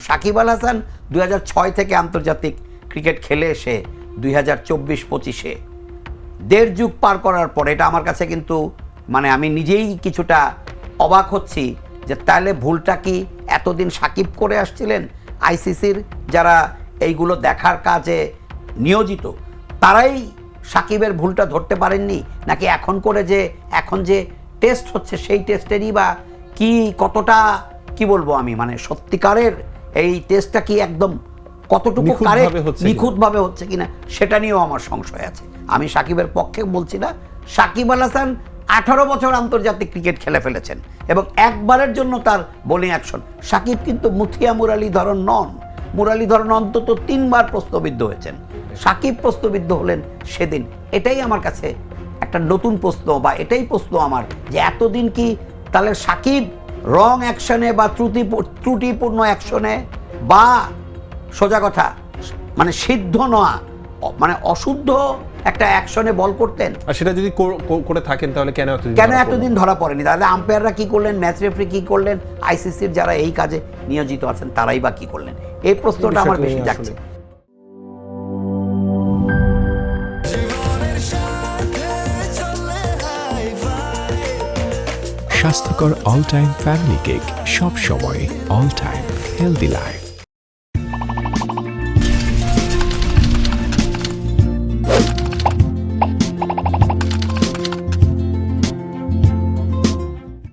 সাকিব আল হাসান 2006 থেকে আন্তর্জাতিক ক্রিকেট খেলে এসে 2024-25-এ 1.5 যুগ পার করার পর এটা আমার কাছে কিন্তু মানে আমি নিজেই কিছুটা অবাক হচ্ছি যে তাহলে ভুলটা কি এতদিন সাকিব করে আসছিলেন? আইসিসির যারা এইগুলো দেখার কাজে নিয়োজিত তারাই সাকিবের ভুলটা ধরতে পারেননি, নাকি এখন করে যে এখন যে টেস্ট হচ্ছে সেই টেস্টেরই বা কি কতটা কি বলবো আমি মানে সত্যিকারের এই টেস্টটা কি একদম কতটুকু নিখুঁতভাবে হচ্ছে কিনা সেটা নিয়েও আমার সংশয় আছে। আমি সাকিবের পক্ষে বলছি না। সাকিব আল হাসান 18 বছর আন্তর্জাতিক ক্রিকেট খেলে ফেলেছেন এবং একবারের জন্য তার বোলিং অ্যাকশন। সাকিব কিন্তু মুথিয়া মুরালীধরন নন। মুরালীধরন অন্তত 3 বার প্রশ্নবিদ্ধ হয়েছেন, সাকিব প্রশ্নবিদ্ধ হলেন সেদিন। এটাই আমার কাছে একটা নতুন প্রশ্ন, বা এটাই প্রশ্ন আমার যে এতদিন কি তাহলে সাকিব রং অ্যাকশনে বা ত্রুটিপূর্ণ অ্যাকশনে বা সোজা কথা মানে সিদ্ধ নয়া মানে অশুদ্ধ একটা অ্যাকশনে বল করতেন, আর সেটা যদি করে থাকেন তাহলে কেন এতদিন ধরা পড়েনি? তাহলে আম্পায়াররা কি করলেন, ম্যাচ রেফারি কি করলেন, আইসিসির যারা এই কাজে নিয়োজিত আছেন তারাই বা কি করলেন? এই প্রশ্নটা আমার বেশি যাচ্ছে। স্বাস্থ্যকর অল টাইম ফ্যামিলি কেক, সব সময় অল টাইম হেলদি লাইফ।